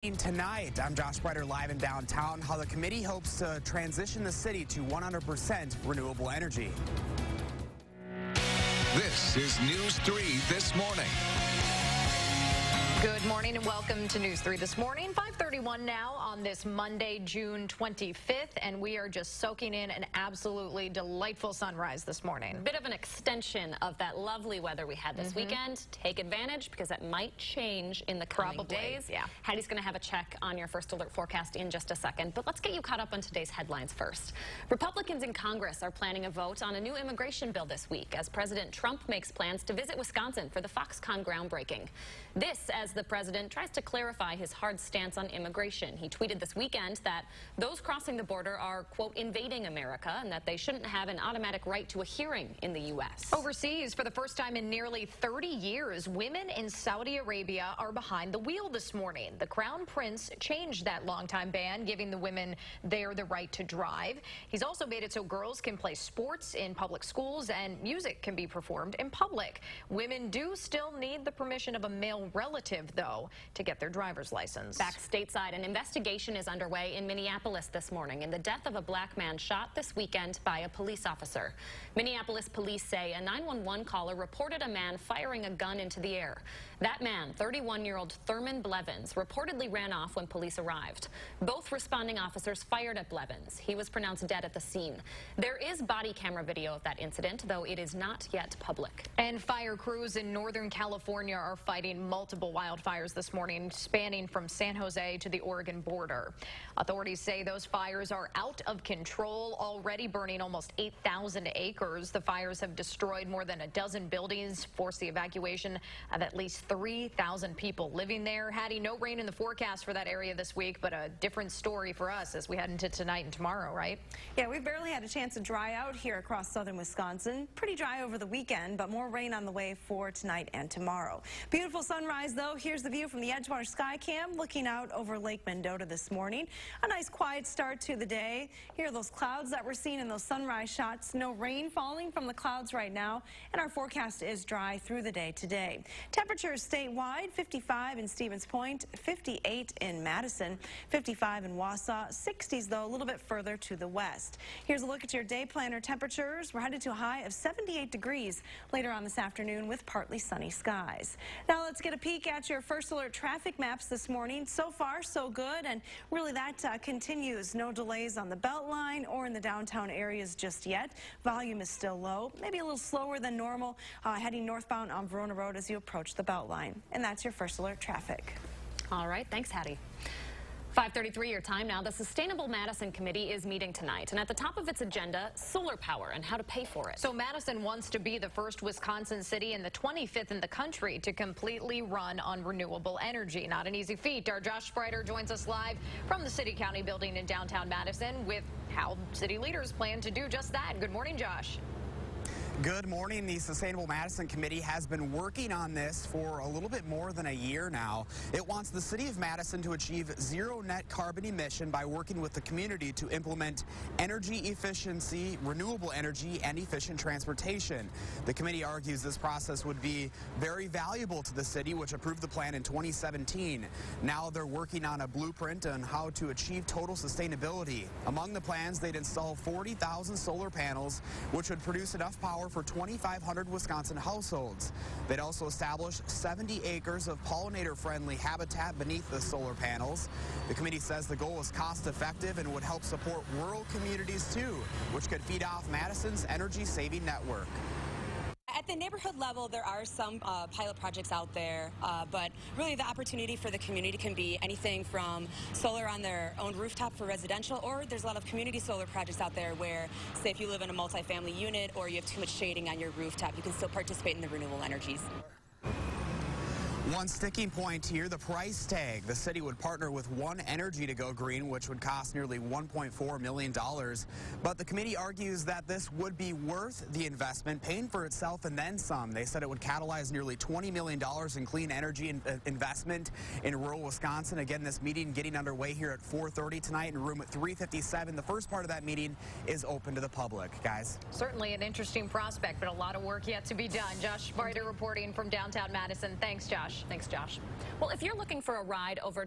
Tonight, I'm Josh Brighter live in downtown, how the committee hopes to transition the city to 100% renewable energy. This is News 3 This Morning. Good morning and welcome to News 3 This Morning. 5:31 now on this Monday, June 25th, and we are just soaking in an absolutely delightful sunrise this morning. A bit of an extension of that lovely weather we had this weekend. Take advantage because it might change in the coming days. Yeah. Hattie's going to have a check on your first alert forecast in just a second, but let's get you caught up on today's headlines first. Republicans in Congress are planning a vote on a new immigration bill this week as President Trump makes plans to visit Wisconsin for the Foxconn groundbreaking. This as the president tries to clarify his hard stance on immigration. He tweeted this weekend that those crossing the border are, quote, invading America and that they shouldn't have an automatic right to a hearing in the U.S. Overseas, for the first time in nearly 30 years, women in Saudi Arabia are behind the wheel this morning. The Crown Prince changed that longtime ban, giving the women there the right to drive. He's also made it so girls can play sports in public schools and music can be performed in public. Women do still need the permission of a male relative, though, to get their driver's license. Back stateside, an investigation is underway in Minneapolis this morning in the death of a black man shot this weekend by a police officer. Minneapolis police say a 911 caller reported a man firing a gun into the air. That man, 31-year-old Thurman Blevins, reportedly ran off when police arrived. Both responding officers fired at Blevins. He was pronounced dead at the scene. There is body camera video of that incident, though it is not yet public. And fire crews in Northern California are fighting multiple wildfires this morning, spanning from San Jose to the Oregon border. Authorities say those fires are out of control, already burning almost 8,000 acres. The fires have destroyed more than a dozen buildings, forced the evacuation of at least 3,000 people living there. Hattie, no rain in the forecast for that area this week, but a different story for us as we head into tonight and tomorrow, right? Yeah, we've barely had a chance to dry out here across southern Wisconsin. Pretty dry over the weekend, but more rain on the way for tonight and tomorrow. Beautiful sunrise, though. Here's the view from the Edgewater Sky Cam, looking out over Lake Mendota this morning. A nice quiet start to the day. Here are those clouds that we're seeing in those sunrise shots. No rain falling from the clouds right now, and our forecast is dry through the day today. Temperatures statewide, 55 in Stevens Point, 58 in Madison, 55 in Wausau, 60s though a little bit further to the west. Here's a look at your day planner temperatures. We're headed to a high of 78 degrees later on this afternoon with partly sunny skies. Now let's get a peek at your first alert traffic maps this morning. So far so good, and really that continues. No delays on the Beltline or in the downtown areas just yet. Volume is still low, maybe a little slower than normal heading northbound on Verona Road as you approach the Beltline. And that's your first alert traffic. All right, thanks, Hattie. 5:33 your time now. The Sustainable Madison Committee is meeting tonight, and at the top of its agenda, solar power and how to pay for it. So Madison wants to be the first Wisconsin city and the 25th in the country to completely run on renewable energy. Not an easy feat. Our Josh Brighter joins us live from the City County building in downtown Madison with how city leaders plan to do just that. Good morning, Josh. Good morning. The Sustainable Madison Committee has been working on this for a little bit more than a year now. It wants the city of Madison to achieve zero net carbon emission by working with the community to implement energy efficiency, renewable energy, and efficient transportation. The committee argues this process would be very valuable to the city, which approved the plan in 2017. Now they're working on a blueprint on how to achieve total sustainability. Among the plans, they'd install 40,000 solar panels, which would produce enough power for 2,500 Wisconsin households. They'd also establish 70 acres of pollinator-friendly habitat beneath the solar panels. The committee says the goal is cost-effective and would help support rural communities too, which could feed off Madison's energy-saving network. At the neighborhood level, there are some pilot projects out there, but really the opportunity for the community can be anything from solar on their own rooftop for residential, or there's a lot of community solar projects out there where, say, if you live in a multifamily unit or you have too much shading on your rooftop, you can still participate in the renewable energies. One sticking point here, the price tag. The city would partner with One Energy to go green, which would cost nearly $1.4 million. But the committee argues that this would be worth the investment, paying for itself and then some. They said it would catalyze nearly $20 million in clean energy investment in rural Wisconsin. Again, this meeting getting underway here at 4:30 tonight in room 357. The first part of that meeting is open to the public, guys. Certainly an interesting prospect, but a lot of work yet to be done. Josh Brighter reporting from downtown Madison. Thanks, Josh. Thanks, Josh. Well, if you're looking for a ride over